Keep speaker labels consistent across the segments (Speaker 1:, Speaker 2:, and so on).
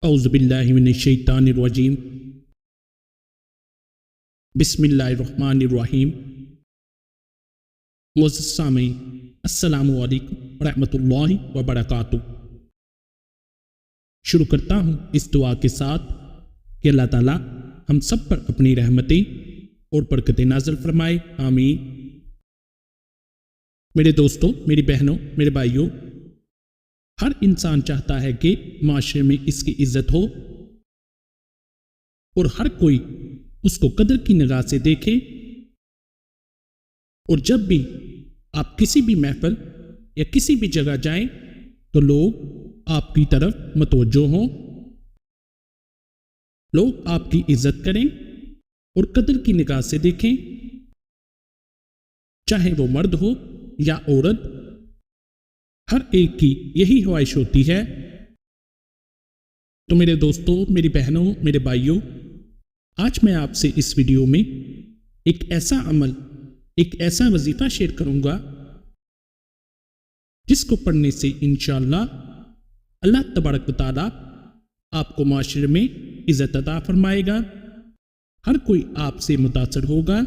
Speaker 1: اعوذ باللہ من الشیطان الرجیم بسم اللہ الرحمن الرحیم۔ معزز سامعین، السلام علیکم ورحمۃ اللہ وبرکاتہ۔ شروع کرتا ہوں اس دعا کے ساتھ کہ اللہ تعالیٰ ہم سب پر اپنی رحمتیں اور برکتیں نازل فرمائے، آمین۔ میرے دوستوں، میری بہنوں، میرے بھائیوں، ہر انسان چاہتا ہے کہ معاشرے میں اس کی عزت ہو اور ہر کوئی اس کو قدر کی نگاہ سے دیکھے، اور جب بھی آپ کسی بھی محفل یا کسی بھی جگہ جائیں تو لوگ آپ کی طرف متوجہ ہوں، لوگ آپ کی عزت کریں اور قدر کی نگاہ سے دیکھیں، چاہے وہ مرد ہو یا عورت، ہر ایک کی یہی خواہش ہوتی ہے۔ تو میرے دوستوں، میری بہنوں، میرے بھائیوں، آج میں آپ سے اس ویڈیو میں ایک ایسا عمل، ایک ایسا وظیفہ شیئر کروں گا جس کو پڑھنے سے انشاءاللہ اللہ تبارک و تعالیٰ آپ کو معاشرے میں عزت عطا فرمائے گا، ہر کوئی آپ سے متاثر ہوگا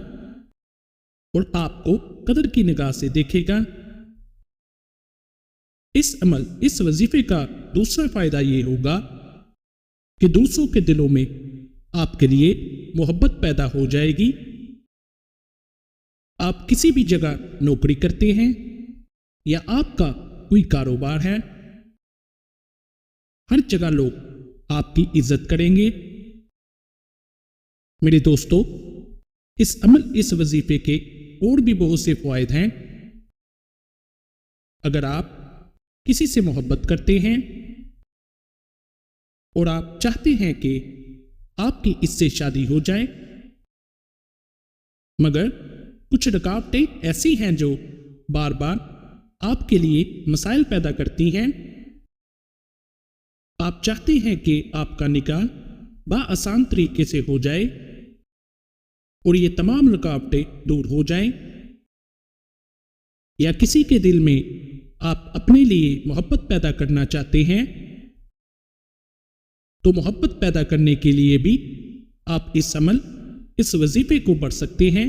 Speaker 1: اور آپ کو قدر کی نگاہ سے دیکھے گا۔ اس وظیفے کا دوسرا فائدہ یہ ہوگا کہ دوسروں کے دلوں میں آپ کے لیے محبت پیدا ہو جائے گی۔ آپ کسی بھی جگہ نوکری کرتے ہیں یا آپ کا کوئی کاروبار ہے، ہر جگہ لوگ آپ کی عزت کریں گے۔ میرے دوستو، اس وظیفے کے اور بھی بہت سے فوائد ہیں۔ اگر آپ کسی سے محبت کرتے ہیں اور آپ چاہتے ہیں کہ آپ کی اس سے شادی ہو جائے، مگر کچھ رکاوٹیں ایسی ہیں جو بار بار آپ کے لیے مسائل پیدا کرتی ہیں، آپ چاہتے ہیں کہ آپ کا نکاح بآسان طریقے سے ہو جائے اور یہ تمام رکاوٹیں دور ہو جائیں، یا کسی کے دل میں آپ اپنے لیے محبت پیدا کرنا چاہتے ہیں، تو محبت پیدا کرنے کے لیے بھی آپ اس وظیفے کو پڑھ سکتے ہیں۔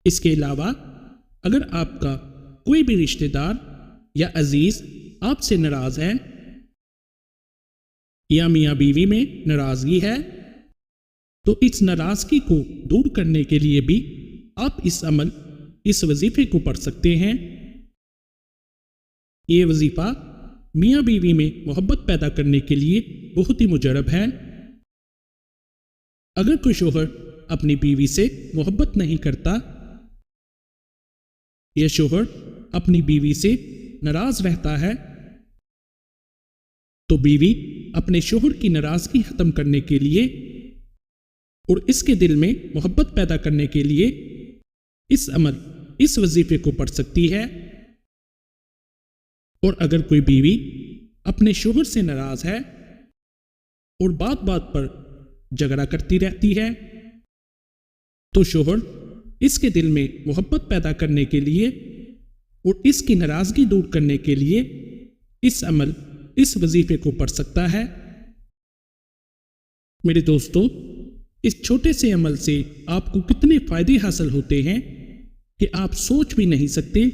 Speaker 1: اس کے علاوہ اگر آپ کا کوئی بھی رشتہ دار یا عزیز آپ سے ناراض ہے یا میاں بیوی میں ناراضگی ہے، تو اس ناراضگی کو دور کرنے کے لیے بھی آپ اس وظیفے کو پڑھ سکتے ہیں۔ یہ وظیفہ میاں بیوی میں محبت پیدا کرنے کے لیے بہت ہی مجرب ہے۔ اگر کوئی شوہر اپنی بیوی سے محبت نہیں کرتا یا شوہر اپنی بیوی سے ناراض رہتا ہے، تو بیوی اپنے شوہر کی ناراضگی ختم کرنے کے لیے اور اس کے دل میں محبت پیدا کرنے کے لیے اس وظیفے کو پڑھ سکتی ہے۔ اور اگر کوئی بیوی اپنے شوہر سے ناراض ہے اور بات بات پر جھگڑا کرتی رہتی ہے، تو شوہر اس کے دل میں محبت پیدا کرنے کے لیے اور اس کی ناراضگی دور کرنے کے لیے اس وظیفے کو پڑھ سکتا ہے۔ میرے دوستو، اس چھوٹے سے عمل سے آپ کو کتنے فائدے حاصل ہوتے ہیں کہ آپ سوچ بھی نہیں سکتے۔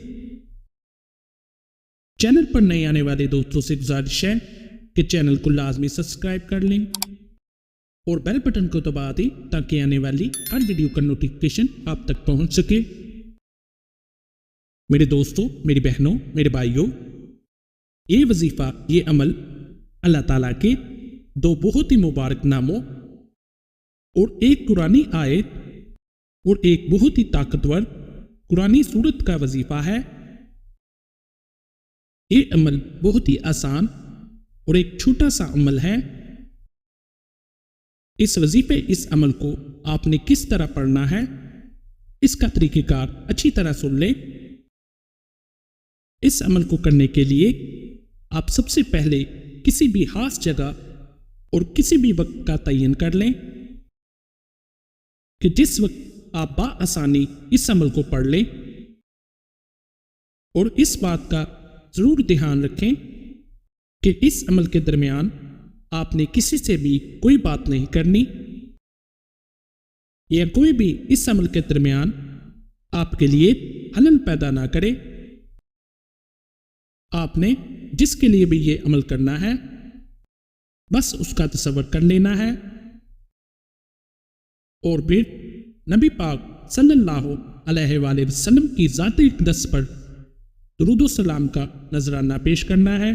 Speaker 1: چینل پر نئے آنے والے دوستوں سے گزارش ہے کہ چینل کو لازمی سبسکرائب کر لیں اور بیل بٹن کو دبا دیں تاکہ آنے والی ہر ویڈیو کا نوٹیفیکیشن آپ تک پہنچ سکے۔ میرے دوستوں، میری بہنوں، میرے بھائیوں، یہ وظیفہ، یہ عمل اللہ تعالیٰ کے دو بہت ہی مبارک ناموں اور ایک قرآنی آیت اور ایک بہت ہی طاقتور قرآنی سورت کا وظیفہ ہے۔ یہ عمل بہت ہی آسان اور ایک چھوٹا سا عمل ہے۔ اس عمل کو آپ نے کس طرح پڑھنا ہے، اس کا طریقہ کار اچھی طرح سن لیں۔ اس عمل کو کرنے کے لیے آپ سب سے پہلے کسی بھی خاص جگہ اور کسی بھی وقت کا تعین کر لیں کہ جس وقت آپ بآسانی اس عمل کو پڑھ لیں، اور اس بات کا ضرور دھیان رکھیں کہ اس عمل کے درمیان آپ نے کسی سے بھی کوئی بات نہیں کرنی، یا کوئی بھی اس عمل کے درمیان آپ کے لیے حلل پیدا نہ کرے۔ آپ نے جس کے لیے بھی یہ عمل کرنا ہے بس اس کا تصور کر لینا ہے، اور پھر نبی پاک صلی اللہ علیہ وآلہ وسلم کی ذات اقدس پر درود و سلام کا نذرانہ پیش کرنا ہے۔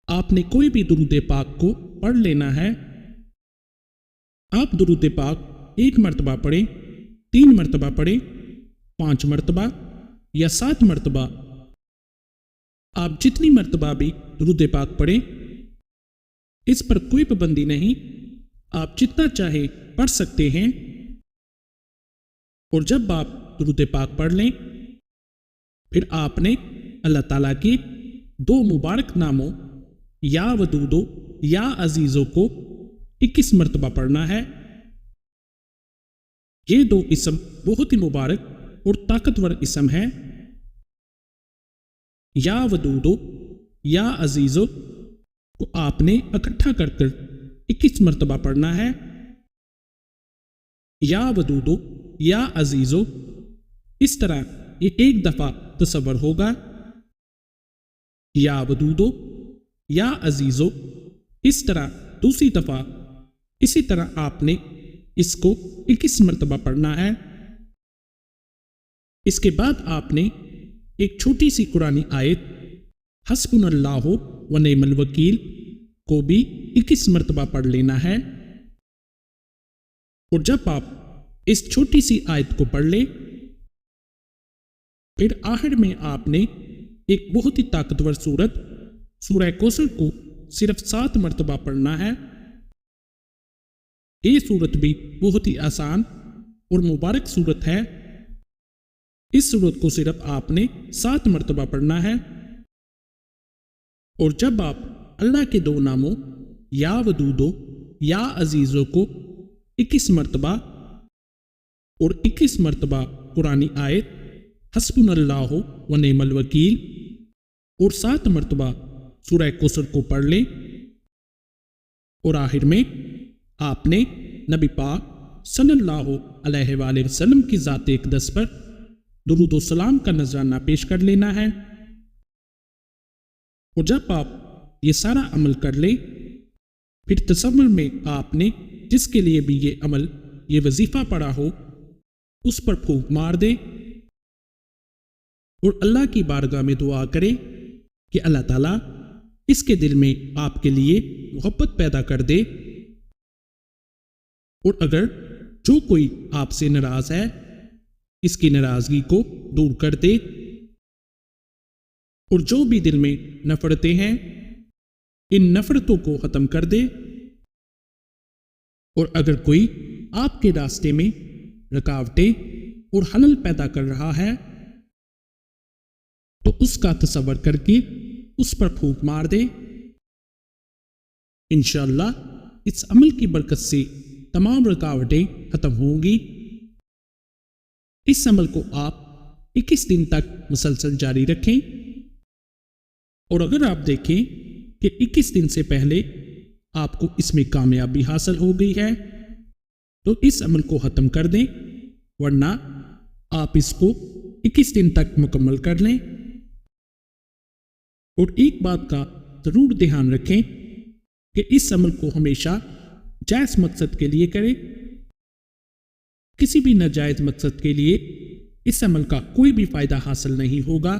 Speaker 1: آپ نے کوئی بھی درود پاک کو پڑھ لینا ہے۔ آپ درود پاک 1 مرتبہ پڑھیں، 3 مرتبہ پڑھیں، 5 مرتبہ یا 7 مرتبہ، آپ جتنی مرتبہ بھی درود پاک پڑھیں، اس پر کوئی پابندی نہیں، آپ جتنا چاہے پڑھ سکتے ہیں۔ اور جب آپ درود پاک پڑھ لیں پھر آپ نے اللہ تعالیٰ کے 2 مبارک ناموں یا ودودو یا عزیزو کو 21 مرتبہ پڑھنا ہے۔ یہ 2 اسم بہت ہی مبارک اور طاقتور اسم ہیں۔ یا ودودو یا عزیزو کو آپ نے اکٹھا کر 21 مرتبہ پڑھنا ہے۔ یا ودودو یا عزیزو اس طرح یہ ایک دفعہ تصور ہوگا، یا ودودو یا عزیزو اس طرح دوسری دفعہ، اسی طرح آپ نے اس کو 21 مرتبہ پڑھنا ہے۔ اس کے بعد آپ نے ایک چھوٹی سی قرآنی آیت حسبنا اللہ و نعم الوکیل کو بھی 21 مرتبہ پڑھ لینا ہے۔ اور جب آپ اس چھوٹی سی آیت کو پڑھ لیں پھر آخر میں آپ نے ایک بہت ہی طاقتور سورت سورہ کوثر کو صرف 7 مرتبہ پڑھنا ہے۔ یہ سورت بھی بہت ہی آسان اور مبارک سورت ہے۔ اس سورت کو صرف آپ نے 7 مرتبہ پڑھنا ہے۔ اور جب آپ اللہ کے 2 ناموں یا ودودو یا عزیزو کو 21 مرتبہ اور 21 مرتبہ قرآنی آیت حسبنا اللہ و نعم الوکیل اور 7 مرتبہ سورہ کوثر کو پڑھ لیں، اور آخر میں آپ نے نبی پاک صلی اللہ علیہ وآلہ وسلم کی ذات اقدس پر درود و سلام کا نذرانہ پیش کر لینا ہے۔ اور جب آپ یہ سارا عمل کر لیں پھر تصور میں آپ نے جس کے لیے بھی یہ عمل یہ وظیفہ پڑھا ہو اس پر پھونک مار دیں، اور اللہ کی بارگاہ میں دعا کریں کہ اللہ تعالیٰ اس کے دل میں آپ کے لیے محبت پیدا کر دے، اور اگر جو کوئی آپ سے ناراض ہے اس کی ناراضگی کو دور کر دے، اور جو بھی دل میں نفرتیں ہیں ان نفرتوں کو ختم کر دے، اور اگر کوئی آپ کے راستے میں رکاوٹیں اور خلل پیدا کر رہا ہے تو اس کا تصور کر کے اس پر پھونک مار دے۔ انشاءاللہ اس عمل کی برکت سے تمام رکاوٹیں ختم ہوں گی۔ اس عمل کو آپ 21 دن تک مسلسل جاری رکھیں، اور اگر آپ دیکھیں کہ 21 دن سے پہلے آپ کو اس میں کامیابی حاصل ہو گئی ہے تو اس عمل کو ختم کر دیں، ورنہ آپ اس کو 21 دن تک مکمل کر لیں۔ اور ایک بات کا ضرور دھیان رکھیں کہ اس عمل کو ہمیشہ جائز مقصد کے لیے کریں۔ کسی بھی ناجائز مقصد کے لیے اس عمل کا کوئی بھی فائدہ حاصل نہیں ہوگا،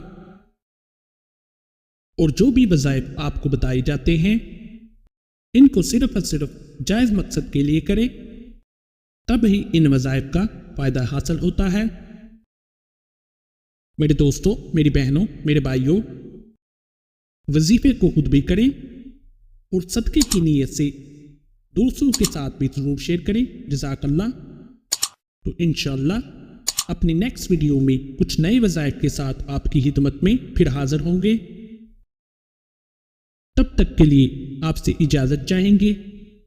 Speaker 1: اور جو بھی وظائف آپ کو بتائے جاتے ہیں ان کو صرف اور صرف جائز مقصد کے لیے کریں، تب ہی ان وظائف کا فائدہ حاصل ہوتا ہے۔ میرے دوستوں، میری بہنوں، میرے بھائیوں، وظیفے کو خود بھی کریں اور صدقے کی نیت سے دوسروں کے ساتھ بھی ضرور شیئر کریں۔ جزاک اللہ۔ تو انشاءاللہ اپنی نیکسٹ ویڈیو میں کچھ نئے وظائف کے ساتھ آپ کی خدمت میں پھر حاضر ہوں گے۔ تب تک کے لیے آپ سے اجازت چاہیں گے۔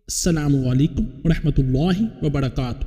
Speaker 1: السلام علیکم ورحمۃ اللہ وبرکاتہ۔